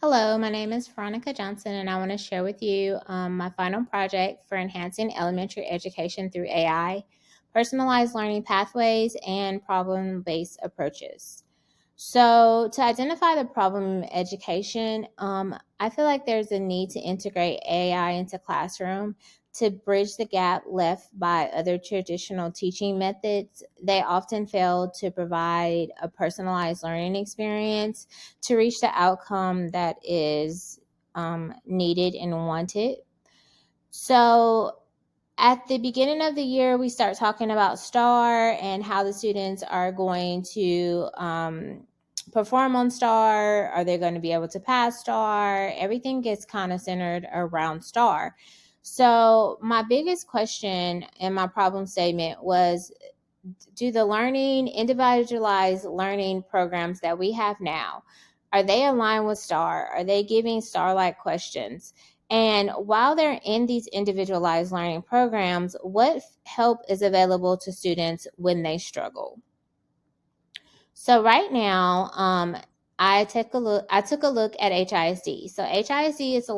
Hello, my name is Veronica Johnson, and I want to share with you my final project for enhancing elementary education through AI, personalized learning pathways, and problem based approaches. So, to identify the problem in education, I feel like there's a need to integrate AI into classroom to bridge the gap left by other traditional teaching methods. They often fail to provide a personalized learning experience to reach the outcome that is needed and wanted. So, at the beginning of the year, we start talking about STAR and how the students are going to perform on STAR. Are they going to be able to pass STAR? Everything gets kind of centered around STAR. So, my biggest question in my problem statement was, do the individualized learning programs that we have now, are they aligned with STAR? Are they giving STAR-like questions? And while they're in these individualized learning programs, what help is available to students when they struggle? So right now, I took a look at HISD. So HISD is the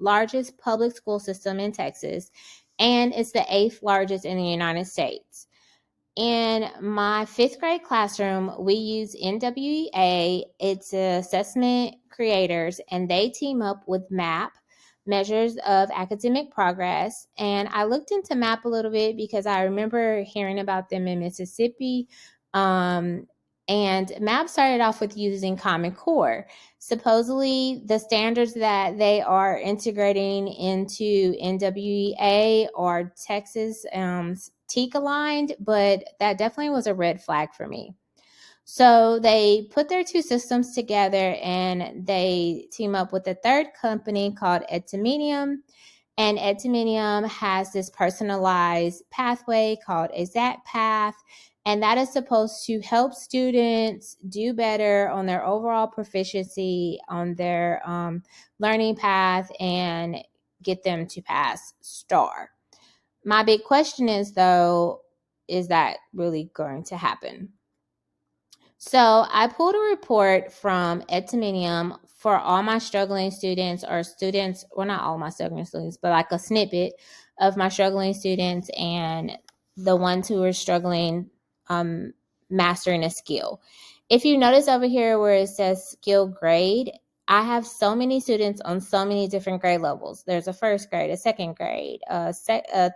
largest public school system in Texas, and it's the eighth largest in the United States. In my fifth grade classroom, we use NWEA. It's assessment creators, and they team up with MAP, Measures of Academic Progress. And I looked into MAP a little bit because I remember hearing about them in Mississippi. And MAP started off with using Common Core. Supposedly, the standards that they are integrating into NWEA are Texas TEAC aligned, but that definitely was a red flag for me. So they put their two systems together and they team up with a third company called Edtiminium. And Edtiminium has this personalized pathway called Exact Path. And that is supposed to help students do better on their overall proficiency on their learning path and get them to pass STAR. My big question is, though, is that really going to happen? So I pulled a report from Edtiminium for all my struggling students, or students, well, not all my struggling students, but like a snippet of my struggling students and the ones who are struggling mastering a skill. If you notice over here where it says skill grade, I have so many students on so many different grade levels. There's a first grade, a second grade, a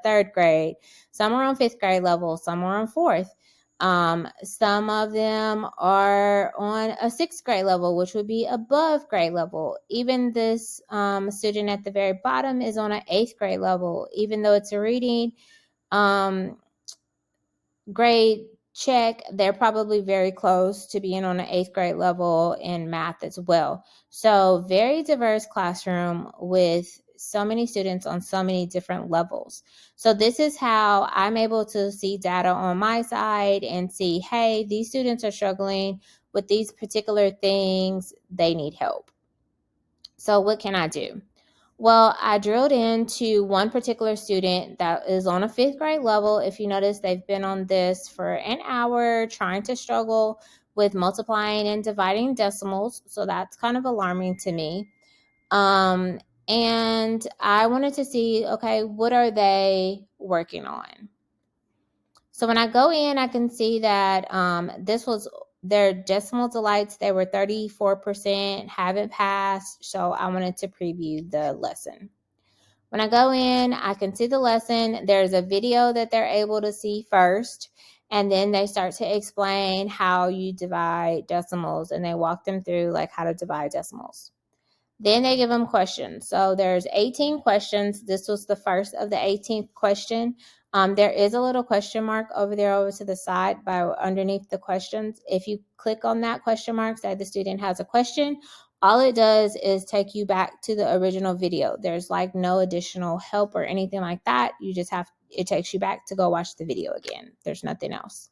third grade. Some are on fifth grade level, some are on fourth. Some of them are on a sixth grade level, which would be above grade level. Even this student at the very bottom is on an eighth grade level, even though it's a reading grade check, they're probably very close to being on an eighth grade level in math as well. So very diverse classroom with so many students on so many different levels. So this is how I'm able to see data on my side and see, hey, these students are struggling with these particular things. They need help. So what can I do? Well, I drilled into one particular student that is on a fifth grade level. If you notice, they've been on this for an hour trying to struggle with multiplying and dividing decimals. So that's kind of alarming to me. And I wanted to see, okay, what are they working on? So when I go in, I can see that this was their decimal delights. They were 34%, haven't passed. So I wanted to preview the lesson. When I go in, I can see the lesson. There's a video that they're able to see first, and then they start to explain how you divide decimals, and they walk them through like how to divide decimals. Then they give them questions. So there's 18 questions. This was the first of the 18th question. There is a little question mark over there over to the side by underneath the questions. If you click on that question mark, say the student has a question, all it does is take you back to the original video. There's like no additional help or anything like that. It takes you back to go watch the video again. There's nothing else.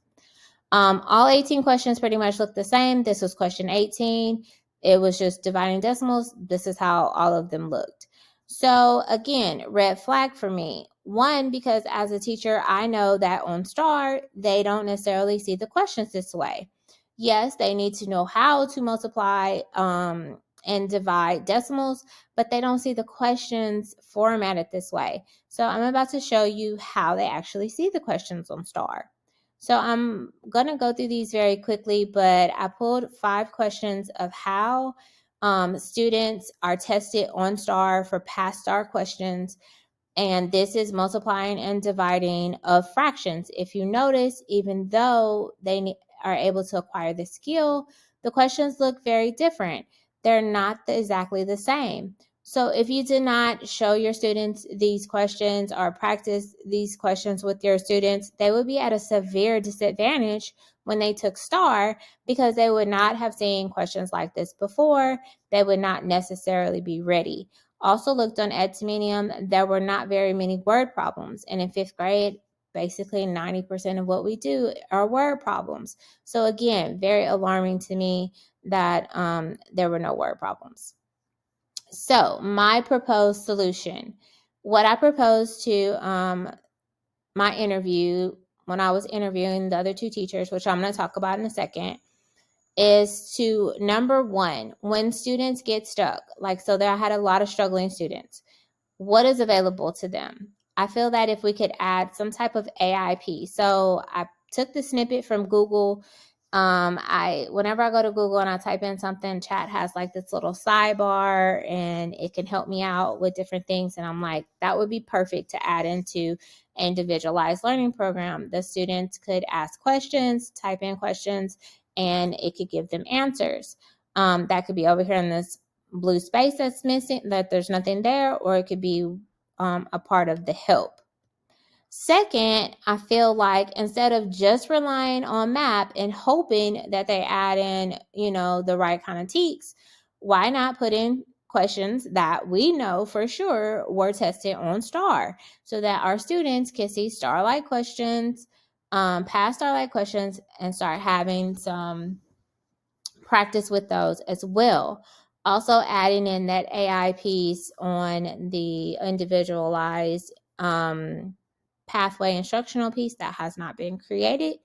All 18 questions pretty much look the same. This was question 18. It was just dividing decimals. This is how all of them looked. So again, red flag for me. One, because as a teacher, I know that on STAR, they don't necessarily see the questions this way. Yes, they need to know how to multiply and divide decimals, but they don't see the questions formatted this way. So I'm about to show you how they actually see the questions on STAR. So I'm going to go through these very quickly, but I pulled 5 questions of how students are tested on STAR for past STAR questions. And this is multiplying and dividing of fractions. If you notice, even though they are able to acquire the skill, the questions look very different. They're not exactly the same. So if you did not show your students these questions or practice these questions with your students, they would be at a severe disadvantage when they took STAR, because they would not have seen questions like this before. They would not necessarily be ready. Also looked on Edminium, there were not very many word problems. And in 5th grade, basically 90% of what we do are word problems. So again, very alarming to me that there were no word problems. So my proposed solution, what I proposed to my interview when I was interviewing the other 2 teachers, which I'm going to talk about in a second, is to, number 1, when students get stuck, like, so there I had a lot of struggling students, what is available to them? I feel that if we could add some type of AI piece. So I took the snippet from Google. Whenever I go to Google and I type in something, chat has like this little sidebar and it can help me out with different things. And I'm like, that would be perfect to add into an individualized learning program. The students could ask questions, type in questions, and it could give them answers. That could be over here in this blue space that's missing, that there's nothing there, or it could be a part of the help. Second, I feel like instead of just relying on MAP and hoping that they add in, the right kind of TEKS, why not put in questions that we know for sure were tested on STAR, so that our students can see STAR-like questions, pass STAR-like questions, and start having some practice with those as well. Also adding in that AI piece on the individualized pathway instructional piece that has not been created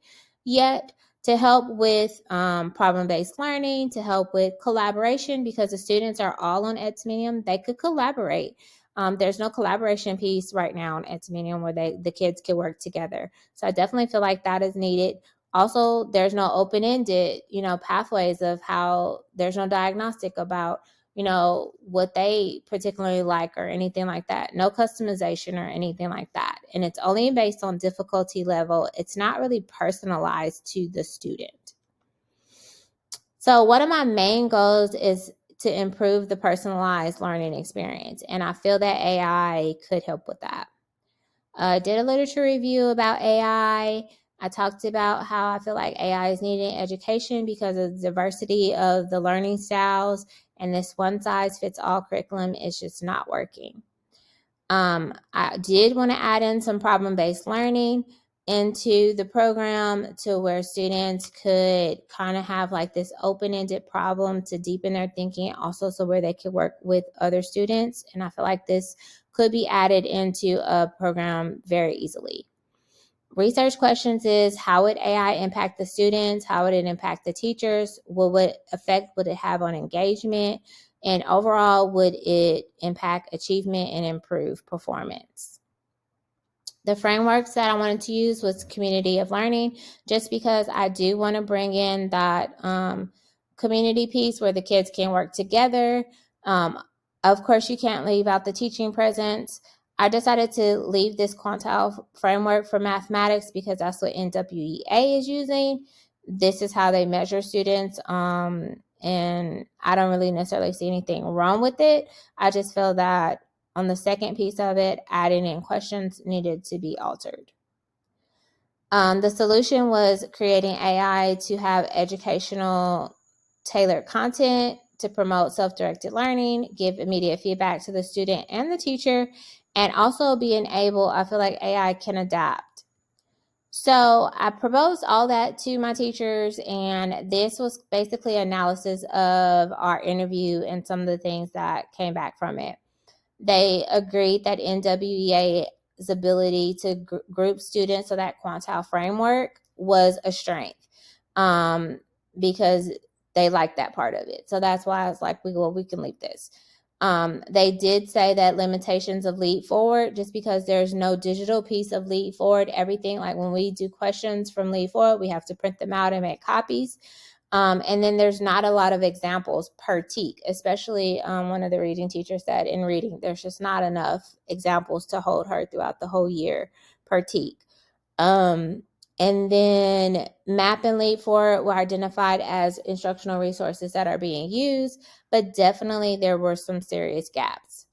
yet, to help with problem-based learning, to help with collaboration, because the students are all on Edminium. They could collaborate. There's no collaboration piece right now on Edminium where the kids can work together. So I definitely feel like that is needed. Also, there's no open-ended, pathways of how there's no diagnostic about, what they particularly like or anything like that. No customization or anything like that. And it's only based on difficulty level. It's not really personalized to the student. So one of my main goals is to improve the personalized learning experience. And I feel that AI could help with that. Did a literature review about AI. I talked about how I feel like AI is needed in education because of the diversity of the learning styles, and this one-size-fits-all curriculum is just not working. I did want to add in some problem-based learning into the program to where students could kind of have like this open-ended problem to deepen their thinking, also so where they could work with other students. And I feel like this could be added into a program very easily. Research questions is, how would AI impact the students? How would it impact the teachers? What effect would it have on engagement? And overall, would it impact achievement and improve performance? The frameworks that I wanted to use was community of learning, just because I do want to bring in that community piece where the kids can work together. Of course, you can't leave out the teaching presence. I decided to leave this quantile framework for mathematics because that's what NWEA is using. This is how they measure students, and I don't really necessarily see anything wrong with it. I just feel that on the second piece of it, adding in questions needed to be altered. The solution was creating AI to have educational tailored content to promote self-directed learning, give immediate feedback to the student and the teacher, and also being able, I feel like AI can adapt. So I proposed all that to my teachers, and this was basically analysis of our interview and some of the things that came back from it. They agreed that NWEA's ability to group students, so that quantile framework, was a strength, because they like that part of it. So that's why I was like, we can leave this. They did say that limitations of Lead Forward, just because there's no digital piece of Lead Forward, everything, like when we do questions from Lead Forward, we have to print them out and make copies. And then there's not a lot of examples per TEK, especially one of the reading teachers said in reading, there's just not enough examples to hold her throughout the whole year per TEK. And then MAP and Lead Forward were identified as instructional resources that are being used, but definitely there were some serious gaps.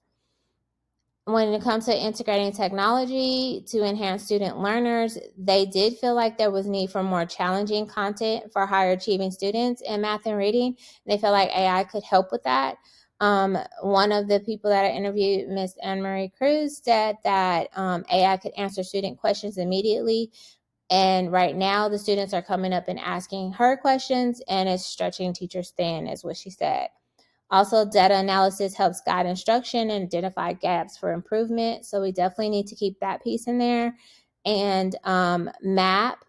When it comes to integrating technology to enhance student learners, they did feel like there was need for more challenging content for higher achieving students in math and reading. They felt like AI could help with that. One of the people that I interviewed, Miss Anne Marie Cruz, said that AI could answer student questions immediately. And right now, the students are coming up and asking her questions, and it's stretching teachers thin, is what she said. Also, data analysis helps guide instruction and identify gaps for improvement. So we definitely need to keep that piece in there. And MAP,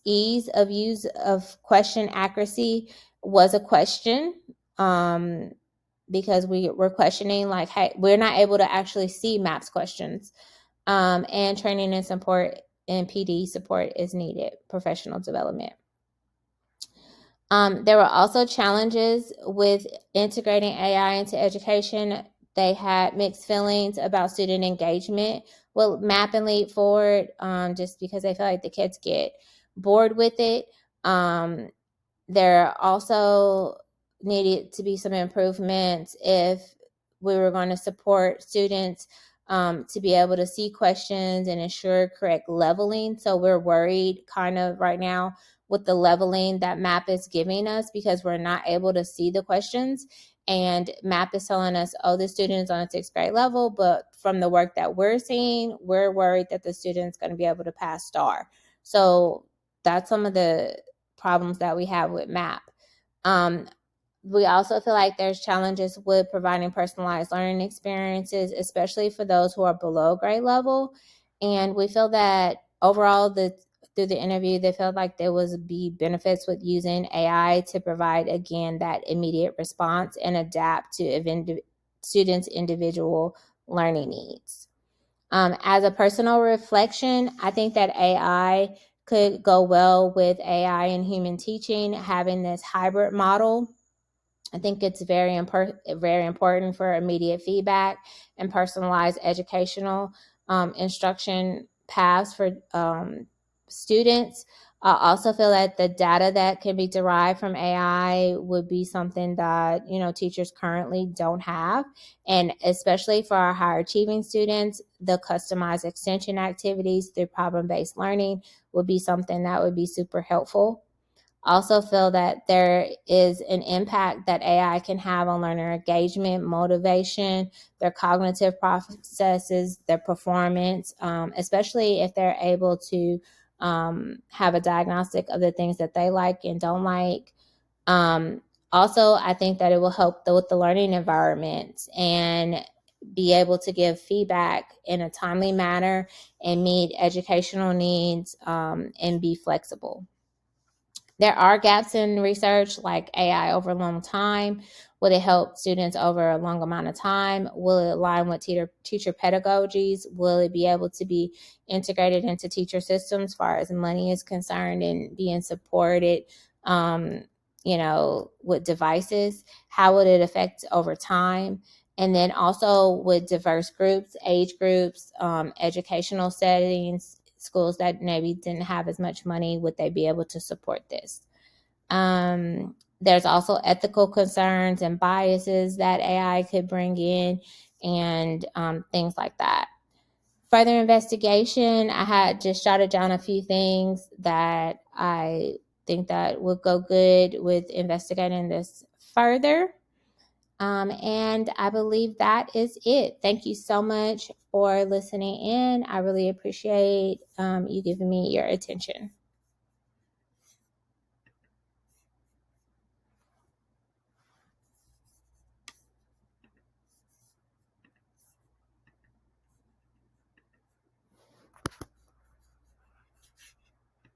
ease of use of question accuracy, was a question because we're questioning, like, hey, we're not able to actually see MAP's questions. And training and support and PD support is needed, professional development. There were also challenges with integrating AI into education. They had mixed feelings about student engagement with MAP and Lead Forward, just because they feel like the kids get bored with it. There also needed to be some improvements if we were going to support students to be able to see questions and ensure correct leveling. So we're worried kind of right now with the leveling that MAP is giving us, because we're not able to see the questions. And MAP is telling us, oh, the student is on a 6th grade level, but from the work that we're seeing, we're worried that the student's going to be able to pass STAR. So that's some of the problems that we have with MAP. We also feel like there's challenges with providing personalized learning experiences, especially for those who are below grade level. And we feel that overall, through the interview, they felt like there would be benefits with using AI to provide, again, that immediate response and adapt to students' individual learning needs. As a personal reflection, I think that AI could go well with AI and human teaching, having this hybrid model. I think it's very important for immediate feedback and personalized educational instruction paths for students. I also feel that the data that can be derived from AI would be something that, teachers currently don't have. And especially for our higher achieving students, the customized extension activities through problem-based learning would be something that would be super helpful. Also feel that there is an impact that AI can have on learner engagement, motivation, their cognitive processes, their performance, especially if they're able to have a diagnostic of the things that they like and don't like. Also, I think that it will help with the learning environment and be able to give feedback in a timely manner and meet educational needs and be flexible. There are gaps in research, like AI over a long time. Will it help students over a long amount of time? Will it align with teacher pedagogies? Will it be able to be integrated into teacher systems as far as money is concerned and being supported, with devices? How would it affect over time? And then also with diverse groups, age groups, educational settings, schools that maybe didn't have as much money, would they be able to support this? There's also ethical concerns and biases that AI could bring in, and things like that. Further investigation, I had just jotted down a few things that I think that would go good with investigating this further. And I believe that is it. Thank you so much for listening in. I really appreciate you giving me your attention.